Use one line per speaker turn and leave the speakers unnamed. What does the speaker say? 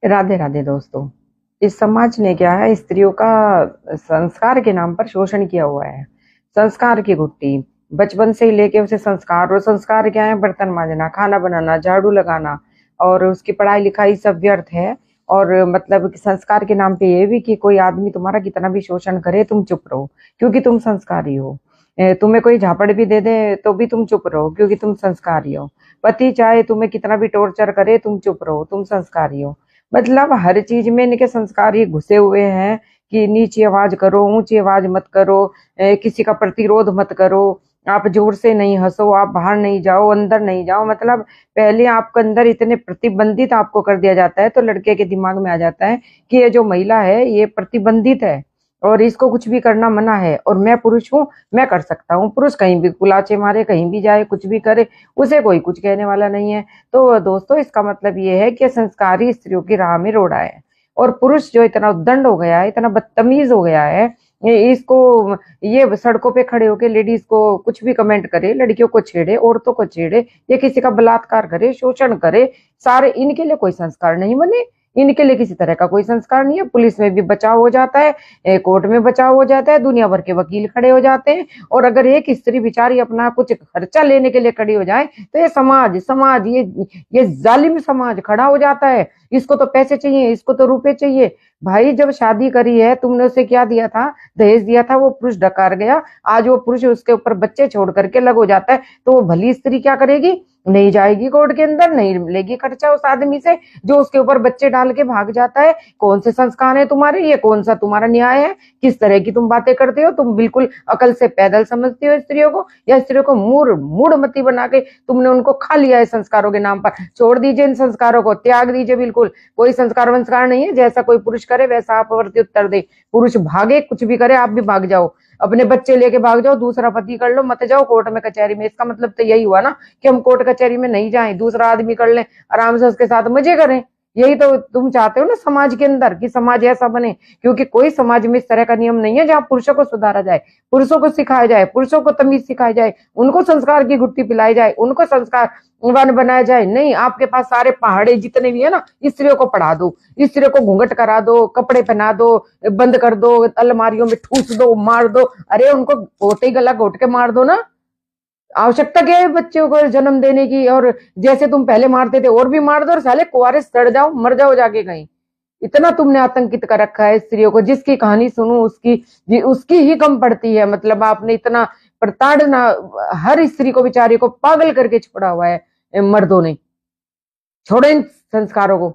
राधे राधे दोस्तों। इस समाज ने क्या है, स्त्रियों का संस्कार के नाम पर शोषण किया हुआ है। संस्कार की घुट्टी बचपन से ही लेके उसे संस्कार, और संस्कार क्या है? बर्तन मांजना, खाना बनाना, झाड़ू लगाना, और उसकी पढ़ाई लिखाई सब व्यर्थ है। और मतलब कि संस्कार के नाम पे ये भी कि कोई आदमी तुम्हारा कितना भी शोषण करे तुम चुप रहो क्योंकि तुम संस्कारी हो। तुम्हें कोई झापड़ भी दे दे तो भी तुम चुप रहो क्योंकि तुम संस्कारी हो। पति चाहे तुम्हें कितना भी टॉर्चर करे तुम चुप रहो, तुम संस्कारी हो। मतलब हर चीज में इनके संस्कार ये घुसे हुए हैं कि नीची आवाज करो, ऊंची आवाज मत करो, किसी का प्रतिरोध मत करो, आप जोर से नहीं हंसो, आप बाहर नहीं जाओ, अंदर नहीं जाओ। मतलब पहले आपके अंदर इतने प्रतिबंधित आपको कर दिया जाता है तो लड़के के दिमाग में आ जाता है कि ये जो महिला है ये प्रतिबंधित है और इसको कुछ भी करना मना है, और मैं पुरुष हूँ, मैं कर सकता हूँ। पुरुष कहीं भी कुलाचे मारे, कहीं भी जाए, कुछ भी करे, उसे कोई कुछ कहने वाला नहीं है। तो दोस्तों इसका मतलब ये है कि संस्कारी स्त्रियों की राह में रोड़ा है, और पुरुष जो इतना उद्दंड हो गया है, इतना बदतमीज हो गया है, इसको ये सड़कों पे खड़े होके लेडीज को कुछ भी कमेंट करे, लड़कियों को छेड़े, औरतों को छेड़े, ये किसी का बलात्कार करे, शोषण करे, सारे इनके लिए कोई संस्कार नहीं बने। इनके लिए किसी तरह का कोई संस्कार नहीं है। पुलिस में भी बचाव हो जाता है, कोर्ट में बचाव हो जाता है, दुनिया भर के वकील खड़े हो जाते हैं। और अगर एक स्त्री बेचारी अपना कुछ खर्चा लेने के लिए खड़ी हो जाए तो ये समाज समाज ये जालिम समाज खड़ा हो जाता है। इसको तो पैसे चाहिए, इसको तो रुपए चाहिए। भाई जब शादी करी है तुमने उसे क्या दिया था? दहेज दिया था, वो पुरुष डकार गया, आज वो पुरुष उसके ऊपर बच्चे छोड़ करके लग हो जाता है, तो वो भली स्त्री क्या करेगी? नहीं जाएगी कोर्ट के अंदर, नहीं लेगी खर्चा उस आदमी से जो उसके ऊपर बच्चे डाल के भाग जाता है। कौन से संस्कार है तुम्हारे? ये कौन सा तुम्हारा न्याय है? किस तरह की तुम बातें करते हो? तुम बिल्कुल अकल से पैदल समझती हो स्त्रियों को, या स्त्रियों को मूढ़मती बना के तुमने उनको खा लिया है संस्कारों के नाम पर। छोड़ दीजिए इन संस्कारों को, त्याग दीजिए बिल्कुल। कोई संस्कार वंस्कार नहीं है, जैसा कोई पुरुष करे वैसा आप प्रत्युत्तर दे। पुरुष भागे, कुछ भी करे, आप भी भाग जाओ, अपने बच्चे लेके भाग जाओ, दूसरा पति कर लो, मत जाओ कोर्ट में कचहरी में। इसका मतलब तो यही हुआ ना कि हम कोर्ट कचहरी में नहीं जाएं, दूसरा आदमी कर ले, आराम से उसके साथ मजे करें। यही तो तुम चाहते हो ना समाज के अंदर, कि समाज ऐसा बने। क्योंकि कोई समाज में इस तरह का नियम नहीं है जहां पुरुषों को सुधारा जाए, पुरुषों को सिखाया जाए, पुरुषों को तमीज सिखाई जाए, उनको संस्कार की गुट्टी पिलाई जाए, उनको संस्कार बनाया जाए। नहीं, आपके पास सारे पहाड़े जितने भी है ना, स्त्रियों को पढ़ा दो, स्त्रियों को घूंघट करा दो, कपड़े पहना दो, बंद कर दो, अलमारियों में ठूस दो, मार दो। अरे उनको होते ही गला घोट के मार दो ना। आवश्यकता क्या है बच्चों को जन्म देने की? और जैसे तुम पहले मारते थे और भी मार दो, और साले कुंवारे सड़ जाओ, मर जाओ जाके कहीं। इतना तुमने आतंकित कर रखा है स्त्रियों को, जिसकी कहानी सुनो उसकी उसकी ही कम पड़ती है। मतलब आपने इतना प्रताड़ना, हर स्त्री को बेचारी को पागल करके छोड़ा हुआ है मर्दों ने। छोड़ो इन संस्कारों को।